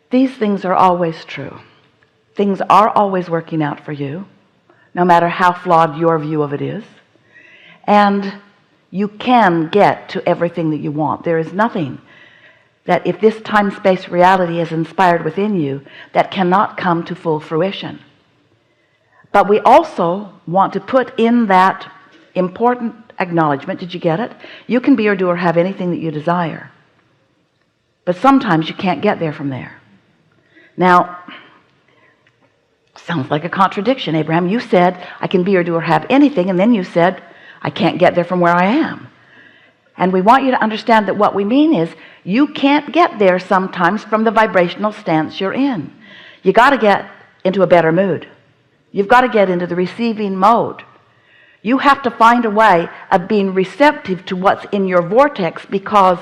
These things are always true. Things are always working out for you, no matter how flawed your view of it is. And you can get to everything that you want. There is nothing that, if this time-space reality is inspired within you, that cannot come to full fruition. But we also want to put in that important acknowledgement. Did you get it? You can be or do or have anything that you desire, but sometimes you can't get there from there. Now, sounds like a contradiction, Abraham. You said I can be or do or have anything, and then you said I can't get there from where I am. And we want you to understand that what we mean is you can't get there sometimes from the vibrational stance you're in. You got to get into a better mood. You've got to get into the receiving mode. You have to find a way of being receptive to what's in your vortex, because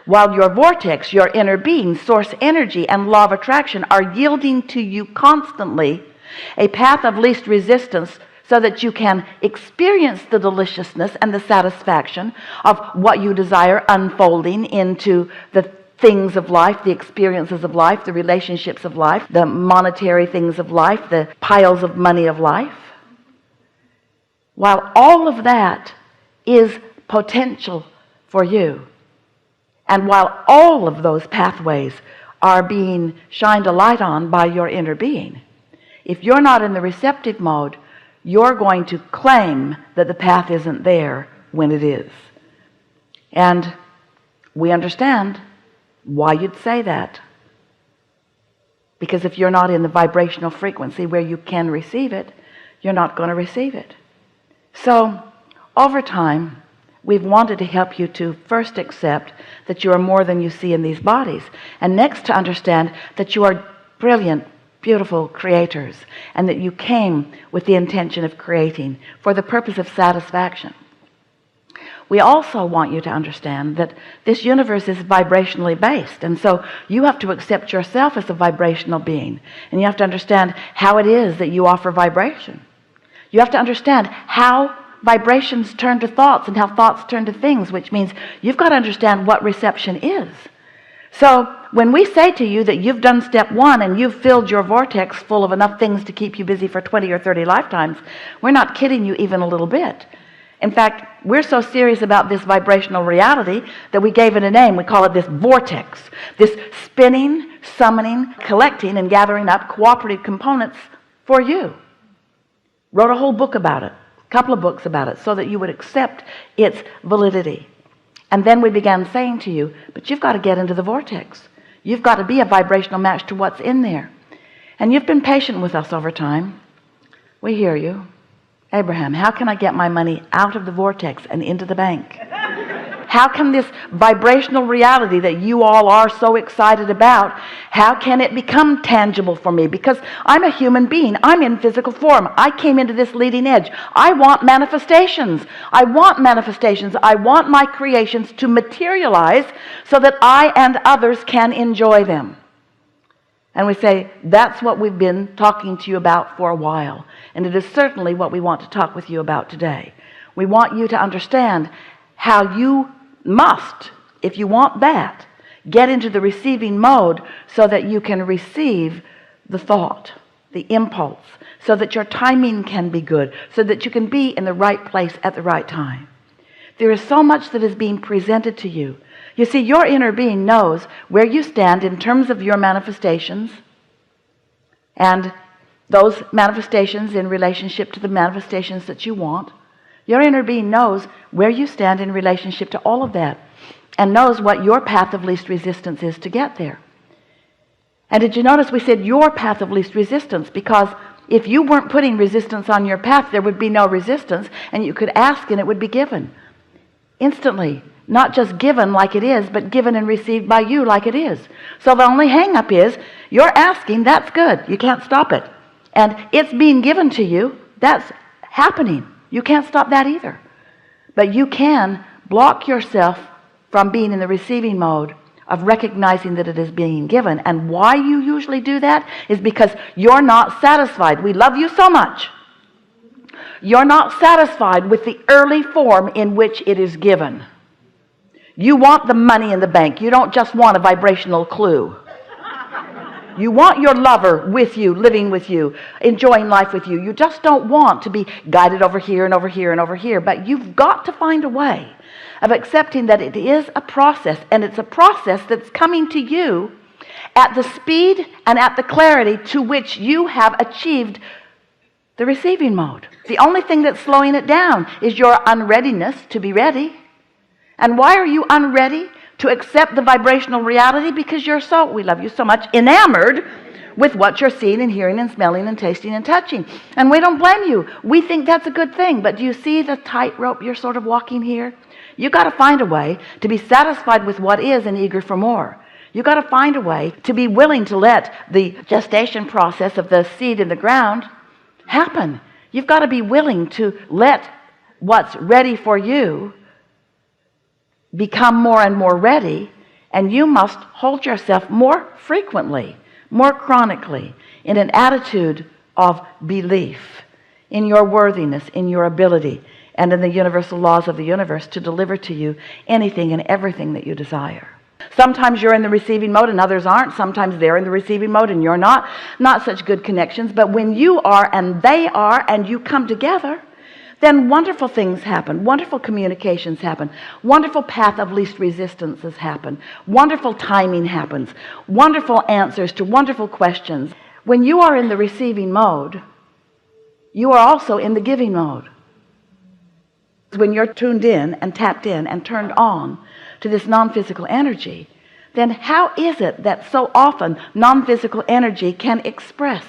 while your vortex, your inner being, source energy, and law of attraction are yielding to you constantly a path of least resistance, so that you can experience the deliciousness and the satisfaction of what you desire unfolding into the things of life, the experiences of life, the relationships of life, the monetary things of life, the piles of money of life. While all of that is potential for you, and while all of those pathways are being shined a light on by your inner being, if you're not in the receptive mode, you're going to claim that the path isn't there when it is. And we understand why you'd say that, because if you're not in the vibrational frequency where you can receive it, you're not going to receive it. So over time, we've wanted to help you to first accept that you are more than you see in these bodies, and next to understand that you are brilliant, beautiful creators, and that you came with the intention of creating for the purpose of satisfaction. We also want you to understand that this universe is vibrationally based, and so you have to accept yourself as a vibrational being, and you have to understand how it is that you offer vibration. You have to understand how vibrations turn to thoughts and how thoughts turn to things, which means you've got to understand what reception is. So when we say to you that you've done step one and you've filled your vortex full of enough things to keep you busy for 20 or 30 lifetimes, we're not kidding you even a little bit. In fact, we're so serious about this vibrational reality that we gave it a name. We call it this vortex, this spinning, summoning, collecting, and gathering up cooperative components for you. Wrote a whole book about it, a couple of books about it, so that you would accept its validity. And then we began saying to you, but you've got to get into the vortex. You've got to be a vibrational match to what's in there. And you've been patient with us over time. We hear you. Abraham, how can I get my money out of the vortex and into the bank? How can this vibrational reality that you all are so excited about, how can it become tangible for me? Because I'm a human being. I'm in physical form. I came into this leading edge. I want manifestations. I want manifestations. I want my creations to materialize so that I and others can enjoy them. And we say, that's what we've been talking to you about for a while. And it is certainly what we want to talk with you about today. We want you to understand how you must, if you want that, get into the receiving mode so that you can receive the thought, the impulse, so that your timing can be good, so that you can be in the right place at the right time. There is so much that is being presented to you. You see, your inner being knows where you stand in terms of your manifestations, and those manifestations in relationship to the manifestations that you want. Your inner being knows where you stand in relationship to all of that, and knows what your path of least resistance is to get there. And did you notice we said your path of least resistance? Because if you weren't putting resistance on your path, there would be no resistance, and you could ask and it would be given instantly. Not just given like it is, but given and received by you like it is. So the only hang up is you're asking. That's good. You can't stop it. And it's being given to you. That's happening. You can't stop that either. But you can block yourself from being in the receiving mode of recognizing that it is being given. And why you usually do that is because you're not satisfied. We love you so much. You're not satisfied with the early form in which it is given. You want the money in the bank. You don't just want a vibrational clue. You want your lover with you, living with you, enjoying life with you. You just don't want to be guided over here and over here and over here. But you've got to find a way of accepting that it is a process, and it's a process that's coming to you at the speed and at the clarity to which you have achieved the receiving mode. The only thing that's slowing it down is your unreadiness to be ready. And why are you unready to accept the vibrational reality? Because you're so, we love you so much, enamored with what you're seeing and hearing and smelling and tasting and touching. And we don't blame you. We think that's a good thing. But do you see the tightrope you're sort of walking here? You got to find a way to be satisfied with what is and eager for more. You got to find a way to be willing to let the gestation process of the seed in the ground happen. You've got to be willing to let what's ready for you become more and more ready, and you must hold yourself more frequently, more chronically, in an attitude of belief in your worthiness, in your ability, and in the universal laws of the universe to deliver to you anything and everything that you desire. Sometimes you're in the receiving mode and others aren't. Sometimes they're in the receiving mode and you're not. Not such good connections. But when you are and they are and you come together, then wonderful things happen. Wonderful communications happen. Wonderful path of least resistances happen. Wonderful timing happens. Wonderful answers to wonderful questions. When you are in the receiving mode, you are also in the giving mode. When you're tuned in and tapped in and turned on to this non-physical energy, then how is it that so often non-physical energy can express?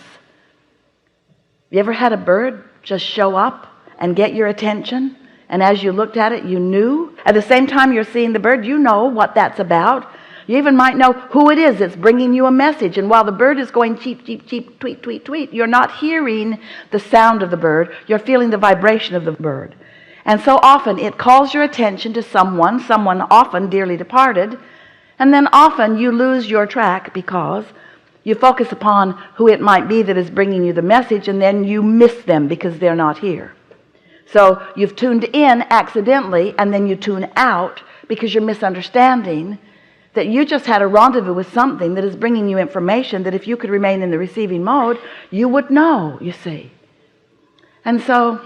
You ever had a bird just show up and get your attention, and as you looked at it, you knew? At the same time you're seeing the bird, you know what that's about. You even might know who it is that's bringing you a message. And while the bird is going cheep, cheep, cheep, tweet, tweet, tweet, you're not hearing the sound of the bird. You're feeling the vibration of the bird. And so often it calls your attention to someone often dearly departed, and then often you lose your track because you focus upon who it might be that is bringing you the message, and then you miss them because they're not here. So you've tuned in accidentally, and then you tune out because you're misunderstanding that you just had a rendezvous with something that is bringing you information that if you could remain in the receiving mode, you would know, you see. And so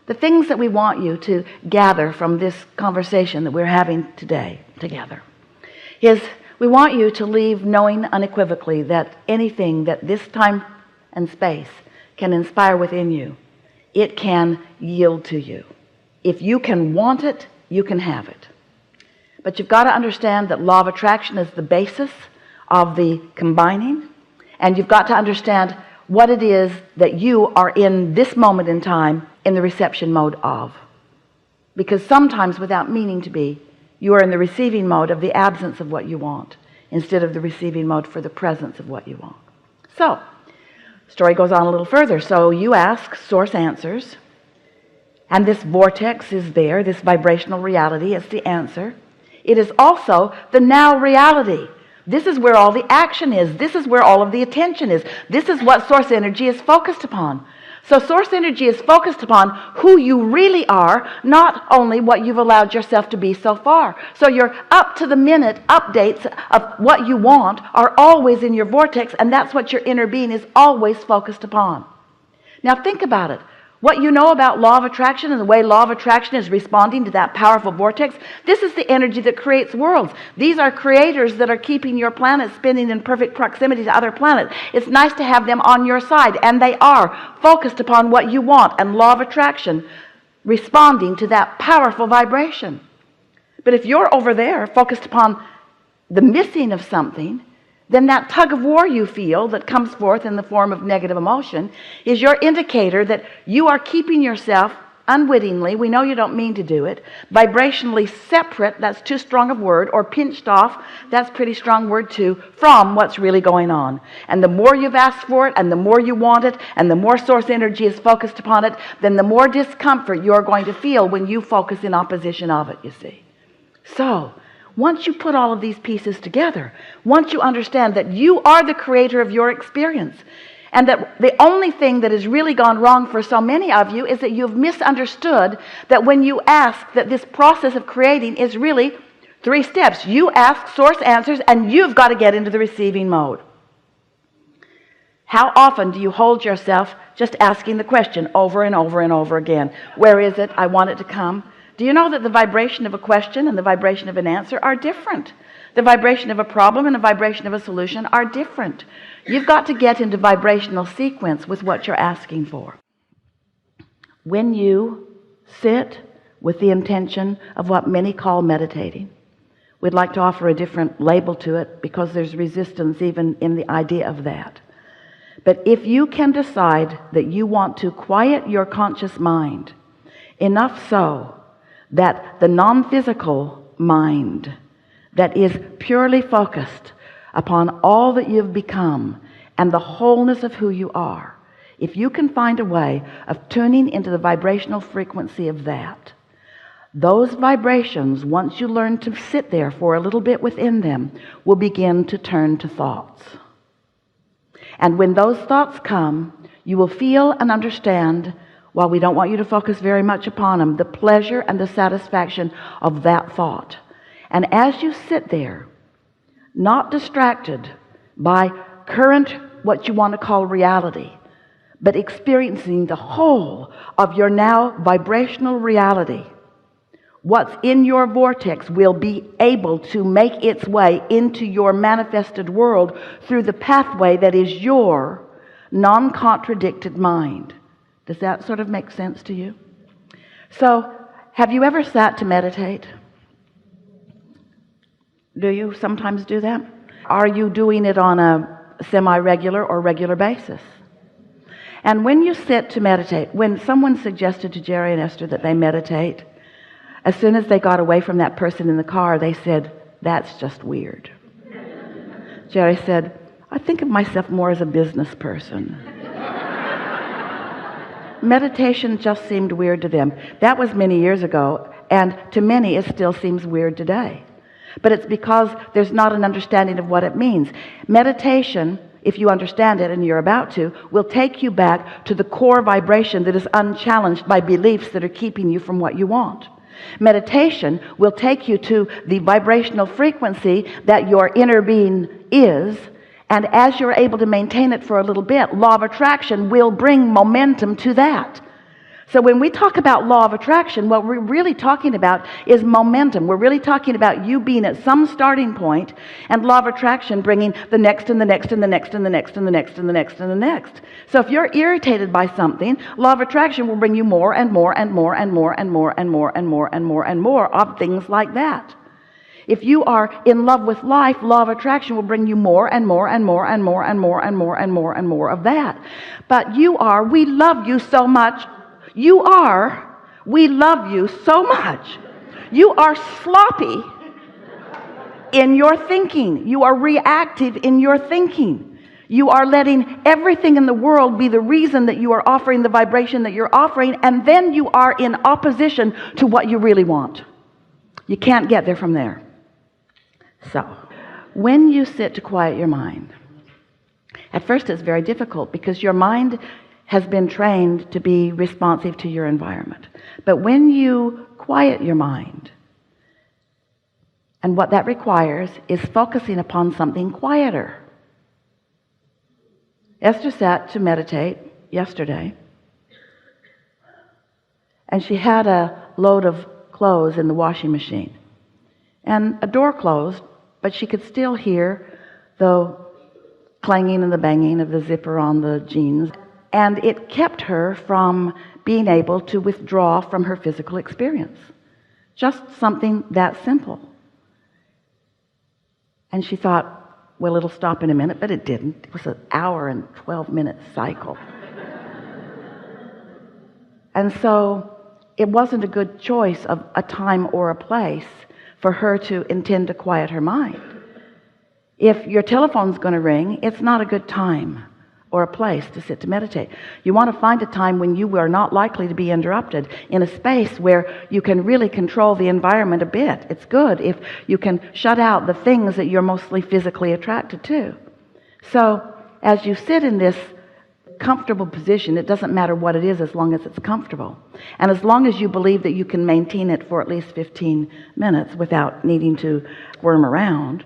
the things that we want you to gather from this conversation that we're having today together is we want you to leave knowing unequivocally that anything that this time and space can inspire within you, it can yield to you. If you can want it, you can have it. But you've got to understand that law of attraction is the basis of the combining, and you've got to understand what it is that you are in this moment in time in the reception mode of. Because sometimes, without meaning to be, you are in the receiving mode of the absence of what you want instead of the receiving mode for the presence of what you want. So, story goes on a little further. So you ask, source answers, and this vortex is there, this vibrational reality, it's the answer. It is also the now reality. This is where all the action is. This is where all of the attention is. This is what source energy is focused upon. So source energy is focused upon who you really are, not only what you've allowed yourself to be so far. So your up-to-the-minute updates of what you want are always in your vortex, and that's what your inner being is always focused upon. Now think about it. What you know about law of attraction and the way law of attraction is responding to that powerful vortex, this is the energy that creates worlds. These are creators that are keeping your planet spinning in perfect proximity to other planets. It's nice to have them on your side, and they are focused upon what you want, and law of attraction responding to that powerful vibration. But if you're over there focused upon the missing of something, then that tug of war you feel that comes forth in the form of negative emotion is your indicator that you are keeping yourself unwittingly, we know you don't mean to do it, vibrationally separate, that's too strong a word, or pinched off, that's pretty strong word too, from what's really going on. And the more you've asked for it, and the more you want it, and the more source energy is focused upon it, then the more discomfort you're going to feel when you focus in opposition of it, you see. So once you put all of these pieces together, once you understand that you are the creator of your experience, and that the only thing that has really gone wrong for so many of you is that you've misunderstood that when you ask that this process of creating is really 3 steps. You ask, source answers, and you've got to get into the receiving mode. How often do you hold yourself just asking the question over and over and over again? Where is it? I want it to come. Do you know that the vibration of a question and the vibration of an answer are different? The vibration of a problem and the vibration of a solution are different. You've got to get into vibrational sequence with what you're asking for. When you sit with the intention of what many call meditating, we'd like to offer a different label to it because there's resistance even in the idea of that. But if you can decide that you want to quiet your conscious mind enough so that the non-physical mind that is purely focused upon all that you've become and the wholeness of who you are, if you can find a way of tuning into the vibrational frequency of that, those vibrations, once you learn to sit there for a little bit within them, will begin to turn to thoughts. And when those thoughts come, you will feel and understand, while we don't want you to focus very much upon them, the pleasure and the satisfaction of that thought. And as you sit there, not distracted by current, what you want to call reality, but experiencing the whole of your now vibrational reality, what's in your vortex will be able to make its way into your manifested world through the pathway that is your non-contradicted mind. Does that sort of make sense to you? So, have you ever sat to meditate? Do you sometimes do that? Are you doing it on a semi-regular or regular basis? And when you sit to meditate, when someone suggested to Jerry and Esther that they meditate, as soon as they got away from that person in the car, they said, "That's just weird." Jerry said, "I think of myself more as a business person." Meditation just seemed weird to them. That was many years ago, and to many it still seems weird today. But it's because there's not an understanding of what it means. Meditation, if you understand it, and you're about to, will take you back to the core vibration that is unchallenged by beliefs that are keeping you from what you want. Meditation will take you to the vibrational frequency that your inner being is, and as you're able to maintain it for a little bit, law of attraction will bring momentum to that. So when we talk about law of attraction, what we're really talking about is momentum. We're really talking about you being at some starting point, and law of attraction bringing the next and the next and the next and the next and the next and the next and the next. So if you're irritated by something, law of attraction will bring you more and more and more and more and more and more and more and more and more of things like that. If you are in love with life, law of attraction will bring you more and more and more and more and more and more and more and more of that. But we love you so much. We love you so much. You are sloppy in your thinking. You are reactive in your thinking. You are letting everything in the world be the reason that you are offering the vibration that you're offering, and then you are in opposition to what you really want. You can't get there from there. So, when you sit to quiet your mind, at first it's very difficult because your mind has been trained to be responsive to your environment. But when you quiet your mind, and what that requires is focusing upon something quieter. Esther sat to meditate yesterday, and she had a load of clothes in the washing machine, and a door closed, but she could still hear the clanging and the banging of the zipper on the jeans. And it kept her from being able to withdraw from her physical experience. Just something that simple. And she thought, well, it'll stop in a minute, but it didn't. It was an hour and 12-minute cycle. And so it wasn't a good choice of a time or a place for her to intend to quiet her mind. If your telephone's going to ring, it's not a good time or a place to sit to meditate. You want to find a time when you are not likely to be interrupted, in a space where you can really control the environment a bit. It's good if you can shut out the things that you're mostly physically attracted to. So as you sit in this comfortable position, it doesn't matter what it is as long as it's comfortable. And as long as you believe that you can maintain it for at least 15 minutes without needing to squirm around,